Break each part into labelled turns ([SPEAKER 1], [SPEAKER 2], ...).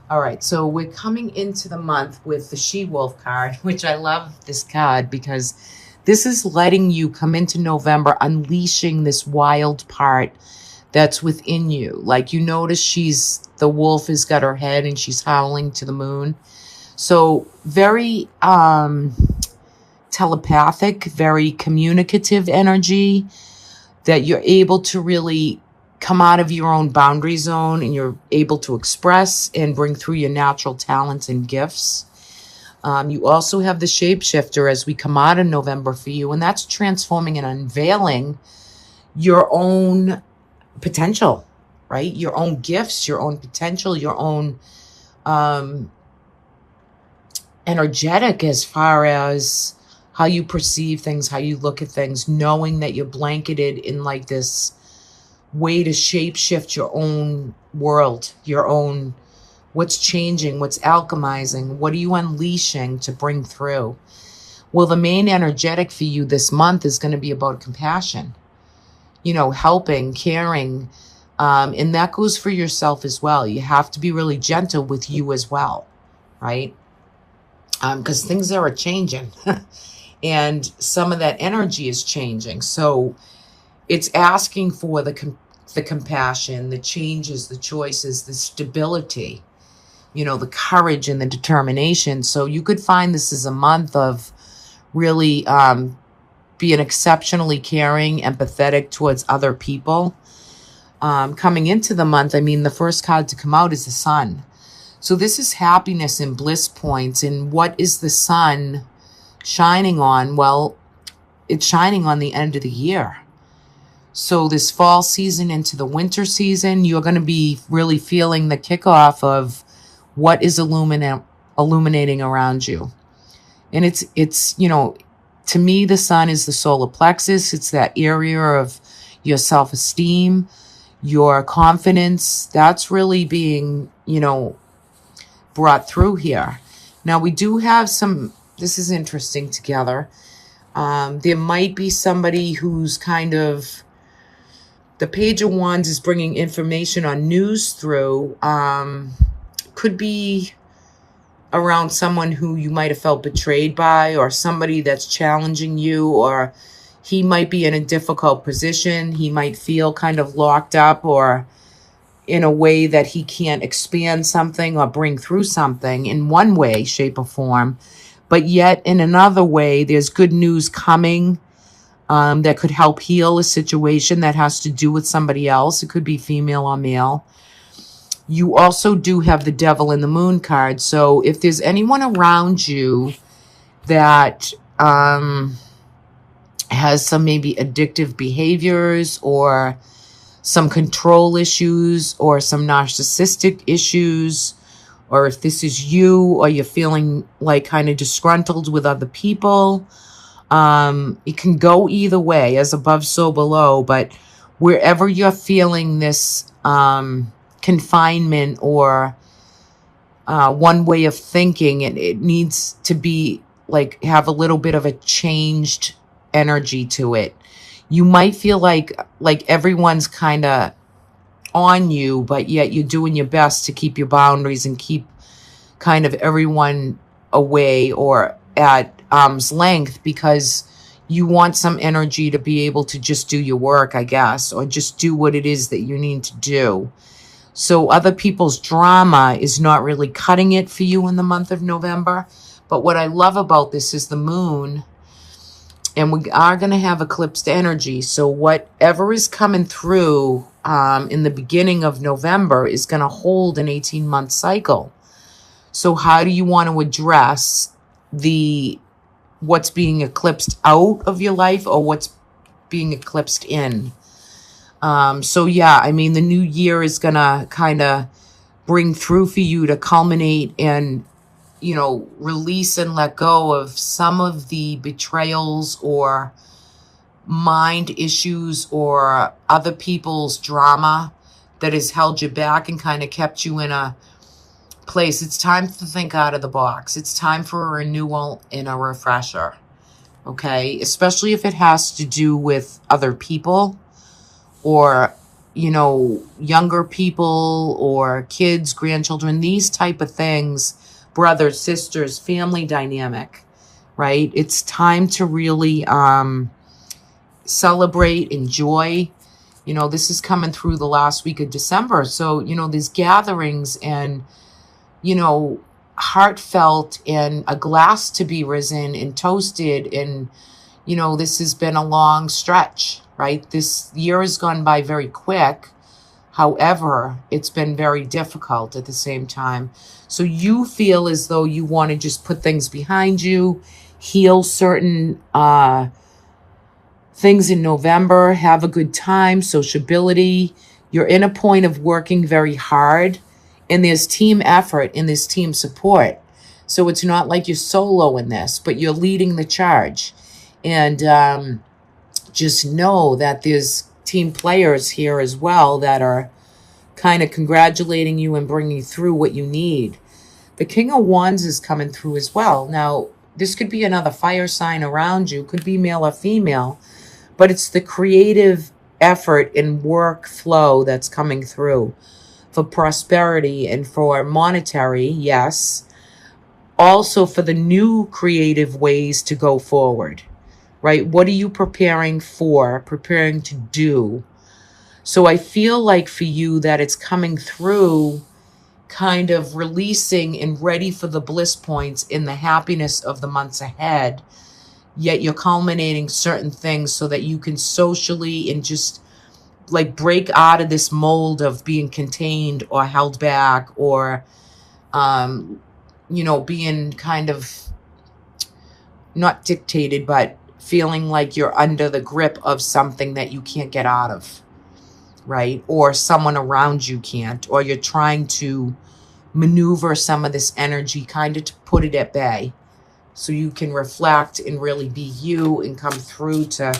[SPEAKER 1] All right, so we're coming into the month with the She-Wolf card, which I love this card because this is letting you come into November unleashing this wild part that's within you. Like you notice the wolf has got her head and she's howling to the moon. So very telepathic, very communicative energy that you're able to really come out of your own boundary zone and you're able to express and bring through your natural talents and gifts. You also have the shapeshifter as we come out in November for you, and that's transforming and unveiling your own potential, right? Your own gifts, your own potential, your own um, energetic as far as how you perceive things, how you look at things, knowing that you're blanketed in like this way to shapeshift your own world, your own what's changing, what's alchemizing, what are you unleashing to bring through. Well, the main energetic for you this month is going to be about compassion, helping, caring, and that goes for yourself as well. You have to be really gentle with you as well, right? Because things are changing and some of that energy is changing. So it's asking for the compassion, the changes, the choices, the stability, the courage and the determination. So you could find this is a month of really being exceptionally caring, empathetic towards other people. Coming into the month, the first card to come out is the sun. So this is happiness and bliss points. And what is the sun shining on? Well, it's shining on the end of the year. So this fall season into the winter season, you're going to be really feeling the kickoff of what is illuminating around you. And it's to me, the sun is the solar plexus. It's that area of your self-esteem, your confidence. That's really being, brought through here. Now we do have this is interesting together. There might be somebody who's kind of, the Page of Wands is bringing information on news through. Could be around someone who you might have felt betrayed by, or somebody that's challenging you, or he might be in a difficult position. He might feel kind of locked up or in a way that he can't expand something or bring through something in one way, shape, or form. But yet in another way, there's good news coming that could help heal a situation that has to do with somebody else. It could be female or male. You also do have the Devil in the Moon card. So if there's anyone around you that has some maybe addictive behaviors or some control issues or some narcissistic issues, or if this is you or you're feeling like kind of disgruntled with other people, it can go either way, as above, so below. But wherever you're feeling this confinement or one way of thinking, it needs to be like have a little bit of a changed energy to it. You might feel like everyone's kind of on you, but yet you're doing your best to keep your boundaries and keep kind of everyone away or at arm's length, because you want some energy to be able to just do your work, I guess, or just do what it is that you need to do. So other people's drama is not really cutting it for you in the month of November. But what I love about this is the moon, and we are going to have eclipsed energy. So whatever is coming through in the beginning of November is going to hold an 18-month cycle. So how do you want to address what's being eclipsed out of your life or what's being eclipsed in? So yeah, the new year is going to kind of bring through for you to culminate and release and let go of some of the betrayals or mind issues or other people's drama that has held you back and kind of kept you in a place. It's time to think out of the box. It's time for a renewal and a refresher. Okay? Especially if it has to do with other people or younger people or kids, grandchildren, these type of things, brothers, sisters, family dynamic, right? It's time to really celebrate, enjoy. This is coming through the last week of December. So, these gatherings and, heartfelt and a glass to be risen and toasted. And, this has been a long stretch, right? This year has gone by very quick. However, it's been very difficult at the same time. So you feel as though you want to just put things behind you, heal certain things in November, have a good time, sociability. You're in a point of working very hard, and there's team effort and there's team support. So it's not like you're solo in this, but you're leading the charge. And just know that there's team players here as well that are kind of congratulating you and bringing through what you need. The King of Wands is coming through as well. Now, this could be another fire sign around you, could be male or female, but it's the creative effort and workflow that's coming through for prosperity and for monetary, yes. Also for the new creative ways to go forward, right? What are you preparing for, preparing to do? So I feel like for you that it's coming through kind of releasing and ready for the bliss points in the happiness of the months ahead. Yet you're culminating certain things so that you can socially and just like break out of this mold of being contained or held back or, being kind of not dictated, but feeling like you're under the grip of something that you can't get out of, right? Or someone around you can't, or you're trying to maneuver some of this energy kind of to put it at bay. So you can reflect and really be you and come through to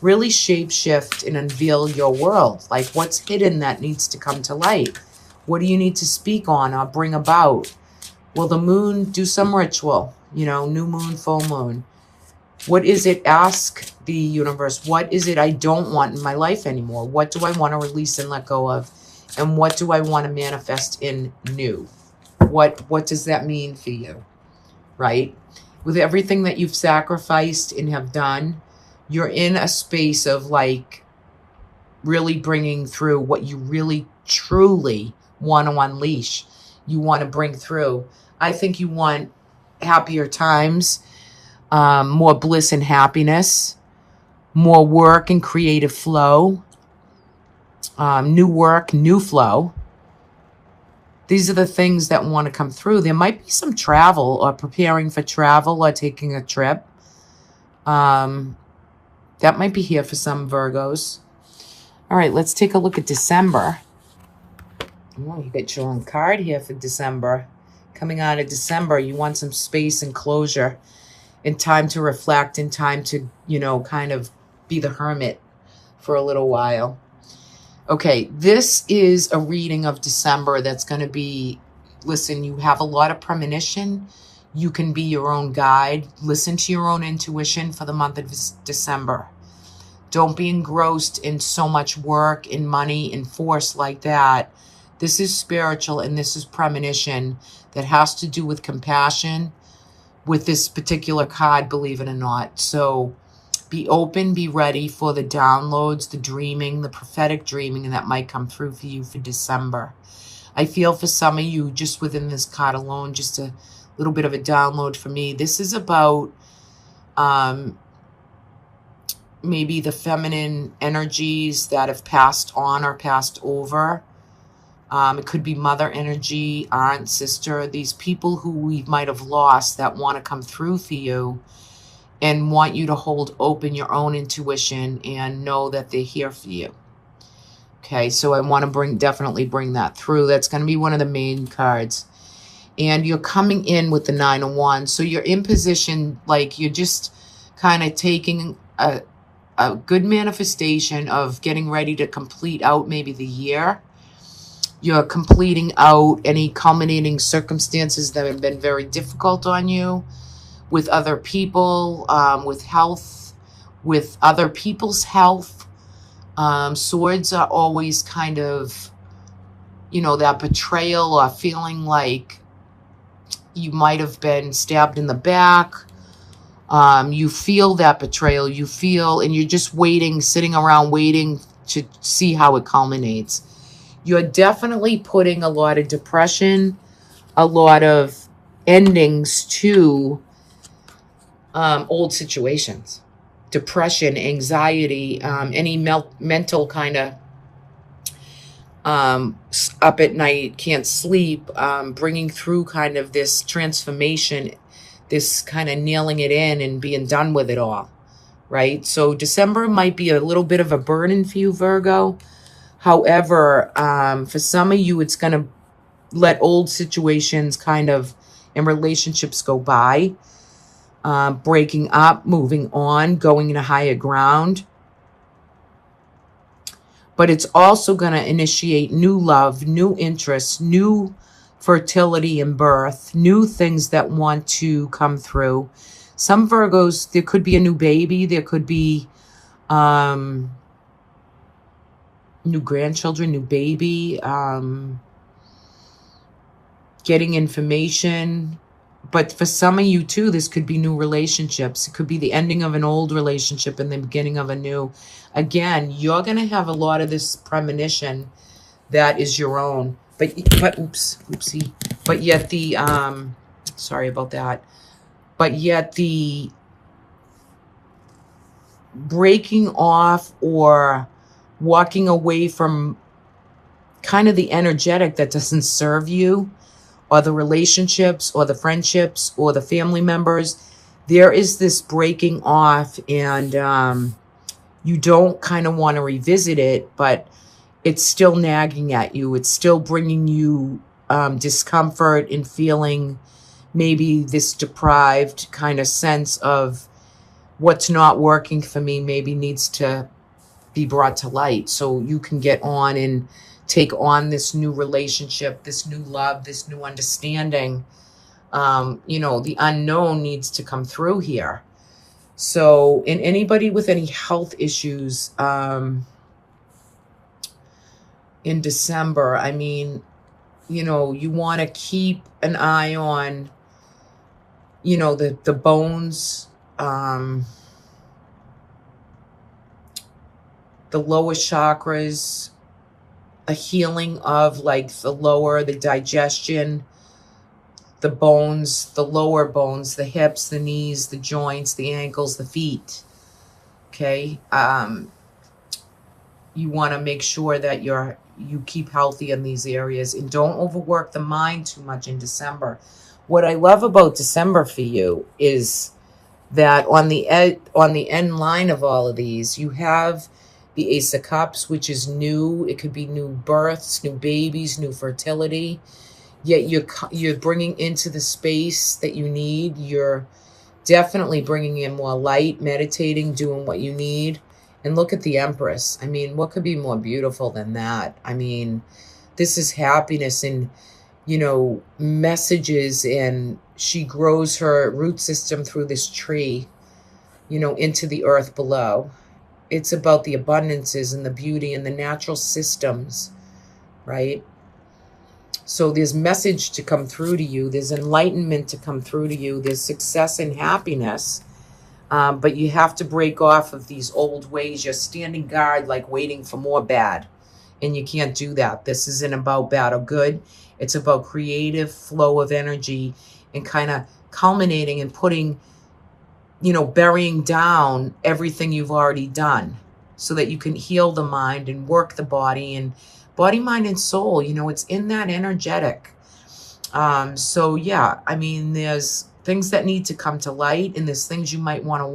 [SPEAKER 1] really shape shift and unveil your world. Like what's hidden that needs to come to light? What do you need to speak on or bring about? Will the moon do some ritual? New moon, full moon. What is it? Ask the universe. What is it I don't want in my life anymore? What do I want to release and let go of? And what do I want to manifest in new? What does that mean for you? Right? With everything that you've sacrificed and have done, you're in a space of like really bringing through what you really truly want to unleash. You want to bring through. I think you want happier times, more bliss and happiness, more work and creative flow, new work, new flow. These are the things that want to come through. There might be some travel or preparing for travel or taking a trip. That might be here for some Virgos. All right, let's take a look at December. Oh, you got your own card here for December. Coming out of December, you want some space and closure and time to reflect and time to, kind of be the hermit for a little while. Okay, this is a reading of December that's going to be, listen, you have a lot of premonition. You can be your own guide. Listen to your own intuition for the month of December. Don't be engrossed in so much work and money and force like that. This is spiritual and this is premonition that has to do with compassion with this particular card, believe it or not. So be open, be ready for the downloads, the dreaming, the prophetic dreaming, and that might come through for you for December. I feel for some of you, just within this card alone, just a little bit of a download for me. This is about maybe the feminine energies that have passed on or passed over. It could be mother energy, aunt, sister, these people who we might have lost that want to come through for you and want you to hold open your own intuition and know that they're here for you. Okay, so I want to definitely bring that through. That's going to be one of the main cards. And you're coming in with the 9 of Wands. So you're in position, like you're just kind of taking a good manifestation of getting ready to complete out maybe the year. You're completing out any culminating circumstances that have been very difficult on you with other people, with health, with other people's health. Swords are always kind of, that betrayal or feeling like you might have been stabbed in the back. You feel that betrayal. You feel, and you're just waiting, sitting around waiting to see how it culminates. You're definitely putting a lot of depression, a lot of endings to old situations. Depression, anxiety, any mental kind of up at night, can't sleep, bringing through kind of this transformation, this kind of nailing it in and being done with it all, right? So December might be a little bit of a burden for you, Virgo. However, for some of you, it's going to let old situations kind of and relationships go by, breaking up, moving on, going into higher ground. But it's also going to initiate new love, new interests, new fertility and birth, new things that want to come through. Some Virgos, there could be a new baby. There could be new grandchildren, new baby, getting information. But for some of you too, this could be new relationships. It could be the ending of an old relationship and the beginning of a new. Again, you're going to have a lot of this premonition that is your own. But oopsie. But yet the, sorry about that. But yet the breaking off or walking away from kind of the energetic that doesn't serve you, or the relationships or the friendships or the family members, there is this breaking off, and you don't kind of want to revisit it, but it's still nagging at you. It's still bringing you discomfort and feeling maybe this deprived kind of sense of what's not working for me maybe needs to be brought to light so you can get on and take on this new relationship, this new love, this new understanding. The unknown needs to come through here. So, in anybody with any health issues in December, I mean, you want to keep an eye on, the bones, the lowest chakras, a healing of like the digestion, the bones, the lower bones, the hips, the knees, the joints, the ankles, the feet. Okay. You want to make sure that you keep healthy in these areas and don't overwork the mind too much in December. What I love about December for you is that on the end line of all of these, you have the Ace of Cups, which is new. It could be new births, new babies, new fertility. Yet you're bringing into the space that you need. You're definitely bringing in more light, meditating, doing what you need. And look at the Empress. I mean, what could be more beautiful than that? I mean, this is happiness and, messages, and she grows her root system through this tree, into the earth below. It's about the abundances and the beauty and the natural systems, right? So there's message to come through to you. There's enlightenment to come through to you. There's success and happiness. But you have to break off of these old ways. You're standing guard, like waiting for more bad. And you can't do that. This isn't about bad or good. It's about creative flow of energy and kind of culminating and putting, burying down everything you've already done so that you can heal the mind and work the body and body, mind, and soul. It's in that energetic. So yeah, I mean, there's things that need to come to light, and there's things you might want to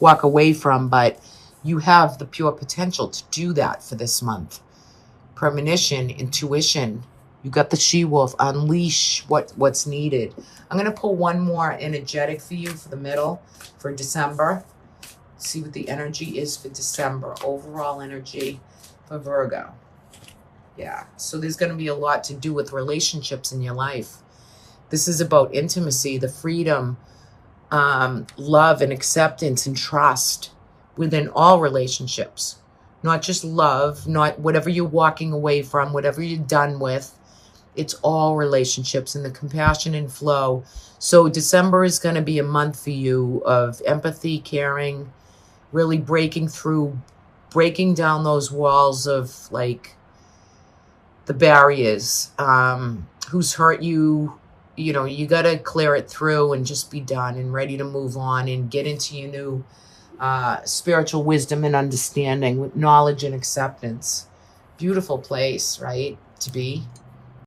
[SPEAKER 1] walk away from, but you have the pure potential to do that for this month. Premonition, intuition. You got the she-wolf. Unleash what's needed. I'm going to pull one more energetic for you for the middle for December. See what the energy is for December. Overall energy for Virgo. Yeah. So there's going to be a lot to do with relationships in your life. This is about intimacy, the freedom, love and acceptance and trust within all relationships, not just love, not whatever you're walking away from, whatever you're done with. It's all relationships and the compassion and flow. So December is going to be a month for you of empathy, caring, really breaking through, breaking down those walls of like the barriers, who's hurt you. You know, you got to clear it through and just be done and ready to move on and get into your new spiritual wisdom and understanding with knowledge and acceptance. Beautiful place, right, to be.